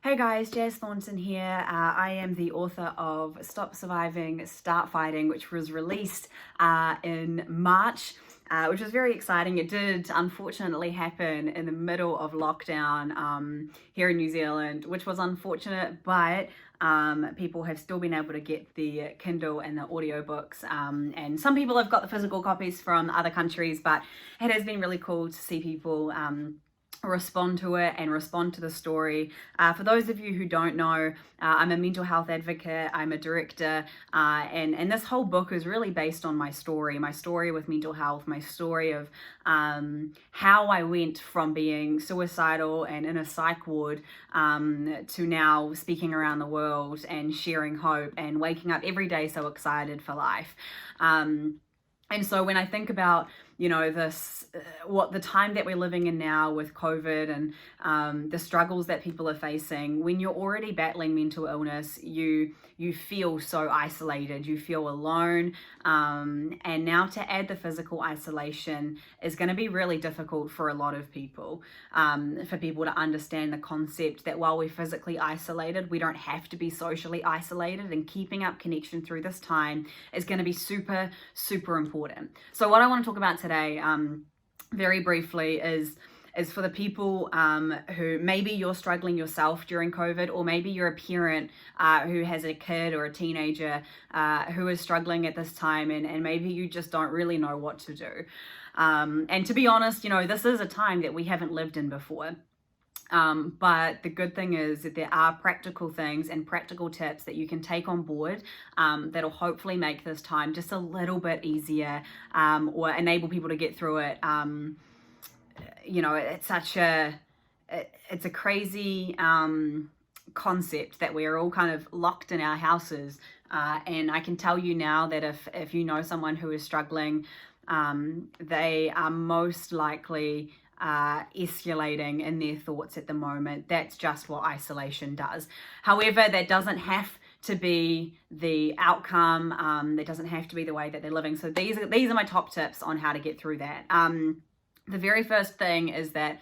Hey guys, Jazz Thornton here. I am the author of Stop Surviving, Start Fighting, which was released in March, which was very exciting. It did unfortunately happen in the middle of lockdown here in New Zealand, which was unfortunate, but people have still been able to get the Kindle and the audiobooks, and some people have got the physical copies from other countries, but it has been really cool to see people respond to it and respond to the story. For those of you who don't know, I'm a mental health advocate, I'm a director, and this whole book is really based on my story with mental health, my story of how I went from being suicidal and in a psych ward to now speaking around the world and sharing hope and waking up every day so excited for life. And so when I think about, this, what the time that we're living in now with COVID and the struggles that people are facing, when you're already battling mental illness, you feel so isolated, you feel alone. And now to add the physical isolation is going to be really difficult for a lot of people, for people to understand the concept that while we're physically isolated, we don't have to be socially isolated, and keeping up connection through this time is going to be super, super important. So what I want to talk about today, very briefly, is for the people who maybe you're struggling yourself during COVID, or maybe you're a parent who has a kid or a teenager who is struggling at this time, and maybe you just don't really know what to do. And to be honest, this is a time that we haven't lived in before. But the good thing is that there are practical things and practical tips that you can take on board that'll hopefully make this time just a little bit easier, or enable people to get through it. It's a crazy concept that we're all kind of locked in our houses. And I can tell you now that if you know someone who is struggling, they are most likely escalating in their thoughts at the moment. That's just what isolation does. However, that doesn't have to be the outcome. That doesn't have to be the way that they're living. So these are my top tips on how to get through that. The very first thing is that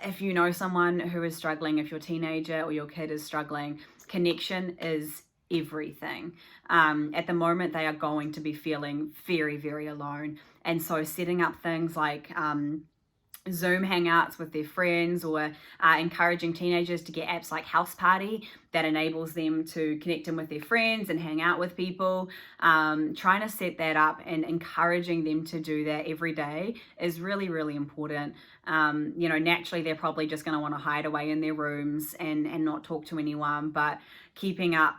if you know someone who is struggling, if your teenager or your kid is struggling, connection is everything. At the moment, they are going to be feeling very, very alone. And so setting up things like Zoom hangouts with their friends, or encouraging teenagers to get apps like House Party that enables them to connect in with their friends and hang out with people. Trying to set that up and encouraging them to do that every day is really, really important. Naturally, they're probably just going to want to hide away in their rooms and not talk to anyone, but keeping up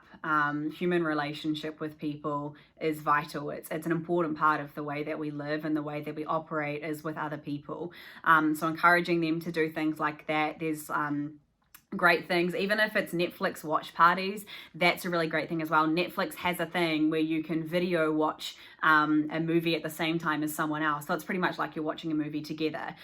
human relationship with people is vital. It's an important part of the way that we live and the way that we operate is with other people. So encouraging them to do things like that. There's great things, even if it's Netflix watch parties, that's a really great thing as well. Netflix has a thing where you can video watch a movie at the same time as someone else. So it's pretty much like you're watching a movie together.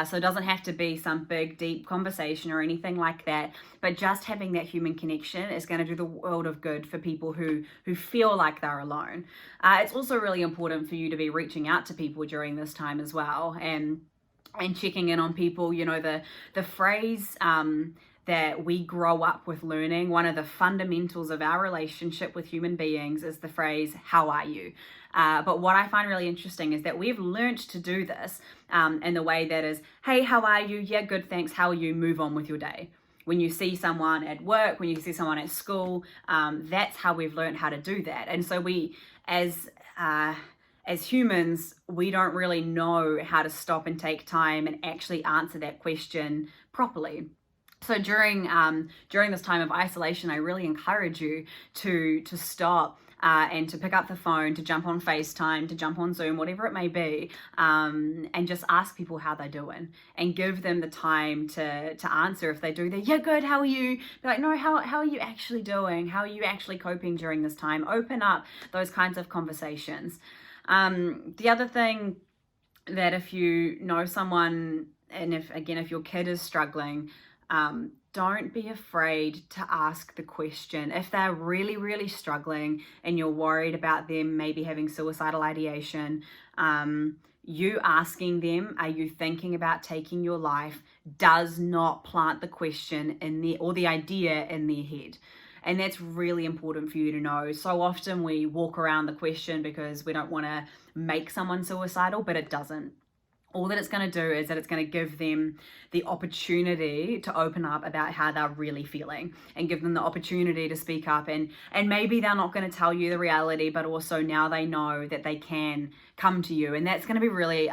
So it doesn't have to be some big, deep conversation or anything like that, but just having that human connection is going to do the world of good for people who feel like they're alone. It's also really important for you to be reaching out to people during this time as well, and checking in on people. The phrase that we grow up with learning, one of the fundamentals of our relationship with human beings is the phrase, how are you? But what I find really interesting is that we've learned to do this in the way that is, hey, how are you? Yeah, good, thanks. How are you? Move on with your day. When you see someone at work, when you see someone at school, that's how we've learned how to do that. And so we, as humans, we don't really know how to stop and take time and actually answer that question properly. So during this time of isolation, I really encourage you to stop and to pick up the phone, to jump on FaceTime, to jump on Zoom, whatever it may be, and just ask people how they're doing and give them the time to answer. If they do, yeah, good, how are you? Be like, no, how are you actually doing? How are you actually coping during this time? Open up those kinds of conversations. The other thing that if you know someone, and if your kid is struggling, don't be afraid to ask the question. If they're really, really struggling and you're worried about them maybe having suicidal ideation, you asking them, are you thinking about taking your life, does not plant the question in their, or the idea in their head. And that's really important for you to know. So often we walk around the question because we don't want to make someone suicidal, but it doesn't. All that it's going to do is that it's going to give them the opportunity to open up about how they're really feeling, and give them the opportunity to speak up. And maybe they're not going to tell you the reality, but also now they know that they can come to you. And that's going to be really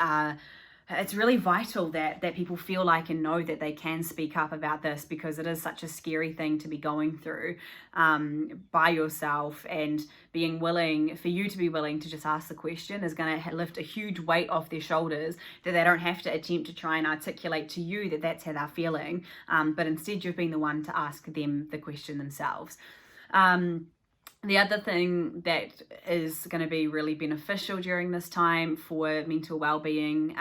it's really vital that people feel like and know that they can speak up about this, because it is such a scary thing to be going through by yourself. And being willing, for you to be willing to just ask the question, is going to lift a huge weight off their shoulders, that they don't have to attempt to try and articulate to you that that's how they're feeling, but instead you've been the one to ask them the question themselves. The other thing that is going to be really beneficial during this time for mental well-being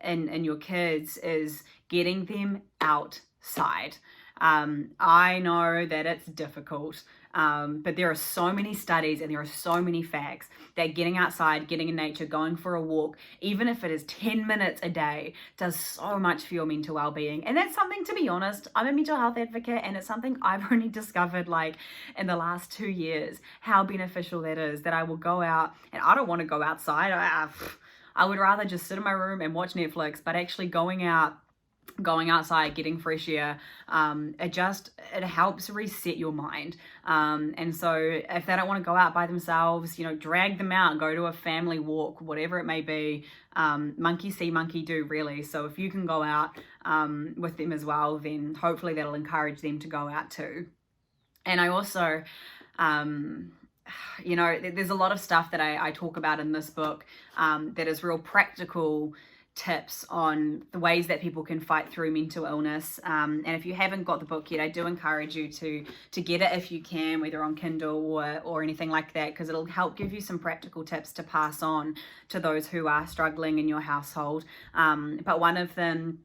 in your kids is getting them outside. I know that it's difficult, but there are so many studies and there are so many facts that getting outside, getting in nature, going for a walk, even if it is 10 minutes a day, does so much for your mental well-being. And that's something, to be honest, I'm a mental health advocate, and it's something I've only discovered like in the last 2 years, how beneficial that is, that I will go out, and I don't want to go outside. I would rather just sit in my room and watch Netflix, but actually going outside, getting fresh air, it helps reset your mind. And so if they don't want to go out by themselves, drag them out, go to a family walk, whatever it may be. Monkey see, monkey do, really. So if you can go out with them as well, then hopefully that'll encourage them to go out too. And I also, there's a lot of stuff that I talk about in this book that is real practical tips on the ways that people can fight through mental illness. And if you haven't got the book yet, I do encourage you to get it if you can, whether on Kindle or anything like that, because it'll help give you some practical tips to pass on to those who are struggling in your household. But one of them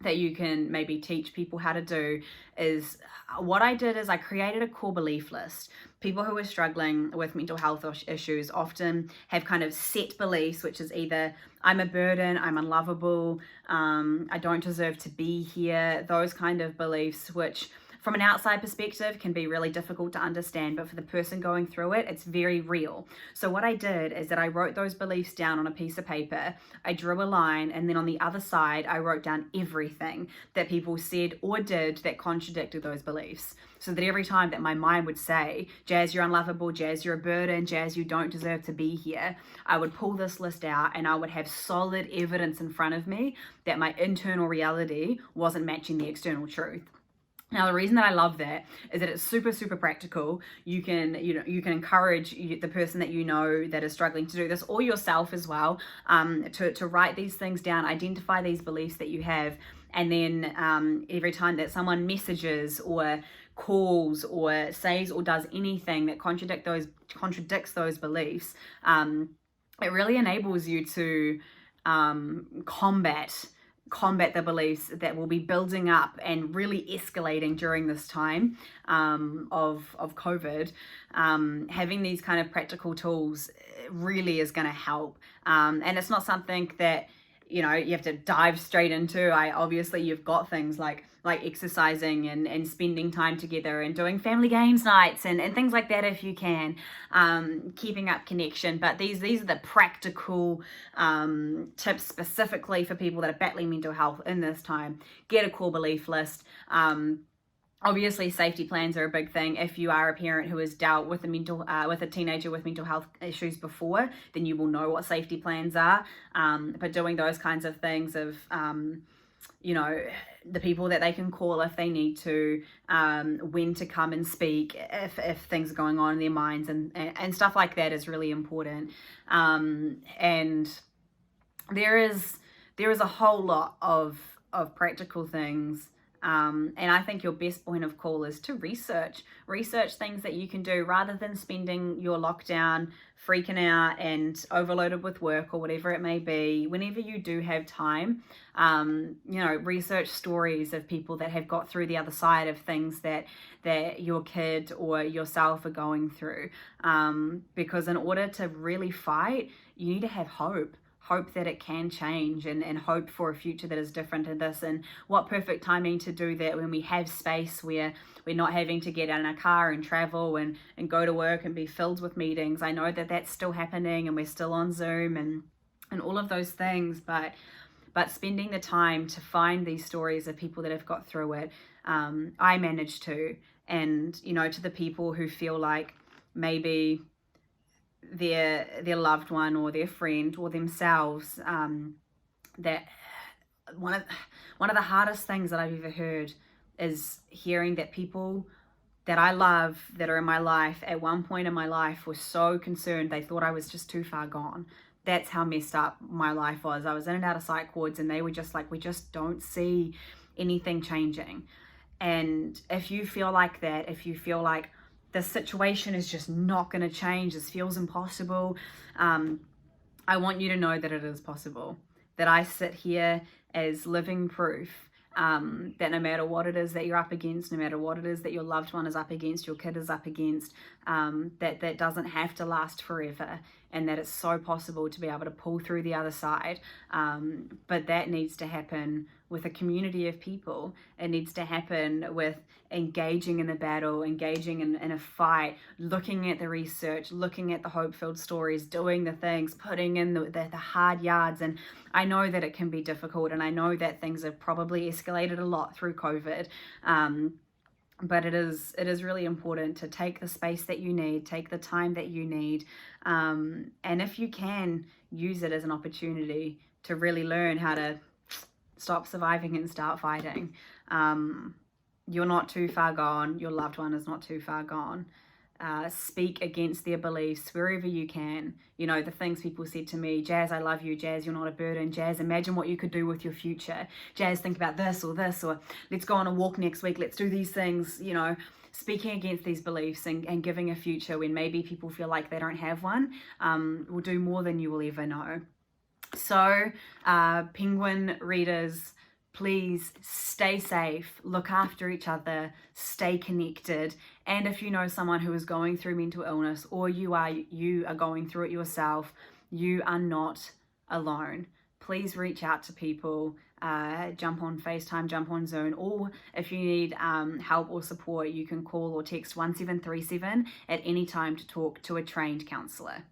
that you can maybe teach people how to do is, what I did is I created a core belief list. People who are struggling with mental health issues often have kind of set beliefs, which is either I'm a burden, I'm unlovable, I don't deserve to be here, those kind of beliefs, which from an outside perspective can be really difficult to understand, but for the person going through it, it's very real. So what I did is that I wrote those beliefs down on a piece of paper, I drew a line, and then on the other side, I wrote down everything that people said or did that contradicted those beliefs. So that every time that my mind would say, Jazz, you're unlovable, Jazz, you're a burden, Jazz, you don't deserve to be here, I would pull this list out and I would have solid evidence in front of me that my internal reality wasn't matching the external truth. Now, the reason that I love that is that it's super, super practical. You can encourage the person that you know that is struggling to do this, or yourself as well, to write these things down, identify these beliefs that you have, and then every time that someone messages or calls or says or does anything that contradicts those beliefs, it really enables you to combat the beliefs that will be building up and really escalating during this time of COVID. Having these kind of practical tools really is going to help, and it's not something that you have to dive straight into. Obviously you've got things like exercising and spending time together and doing family games nights and things like that if you can, keeping up connection. But these are the practical tips specifically for people that are battling mental health in this time. Get a core belief list. Obviously, safety plans are a big thing. If you are a parent who has dealt with a teenager with mental health issues before, then you will know what safety plans are. But doing those kinds of things of, the people that they can call if they need to, when to come and speak, if things are going on in their minds and stuff like that is really important. And there is a whole lot of practical things And I think your best point of call is to research things that you can do rather than spending your lockdown freaking out and overloaded with work or whatever it may be. Whenever you do have time, research stories of people that have got through the other side of things that your kid or yourself are going through. Because in order to really fight, you need to have hope that it can change, and hope for a future that is different in this. And what perfect timing to do that when we have space where we're not having to get in a car and travel and go to work and be filled with meetings. I know that that's still happening and we're still on Zoom and all of those things, but spending the time to find these stories of people that have got through it, I managed to. And to the people who feel like maybe their loved one or their friend or themselves, that one of the hardest things that I've ever heard is hearing that people that I love that are in my life at one point in my life were so concerned they thought I was just too far gone. That's how messed up my life was. I was in and out of psych wards and they were just like, we just don't see anything changing. And if you feel like that, if you feel like the situation is just not going to change, this feels impossible, I want you to know that it is possible. That I sit here as living proof that no matter what it is that you're up against, no matter what it is that your loved one is up against, your kid is up against, that doesn't have to last forever, and that it's so possible to be able to pull through the other side. But that needs to happen with a community of people. It needs to happen with engaging in the battle, engaging in a fight, looking at the research, looking at the hope-filled stories, doing the things, putting in the hard yards. And I know that it can be difficult, and I know that things have probably escalated a lot through COVID. But it is really important to take the space that you need, take the time that you need, and if you can, use it as an opportunity to really learn how to stop surviving and start fighting. You're not too far gone. Your loved one is not too far gone. Speak against their beliefs wherever you can. The things people said to me, Jazz, I love you. Jazz, you're not a burden. Jazz, imagine what you could do with your future. Jazz, think about this, or let's go on a walk next week. Let's do these things. Speaking against these beliefs and giving a future when maybe people feel like they don't have one, will do more than you will ever know. So, Penguin readers, please stay safe, look after each other, stay connected. And if you know someone who is going through mental illness, or you are going through it yourself, you are not alone. Please reach out to people, jump on FaceTime, jump on Zoom, or if you need help or support, you can call or text 1737 at any time to talk to a trained counsellor.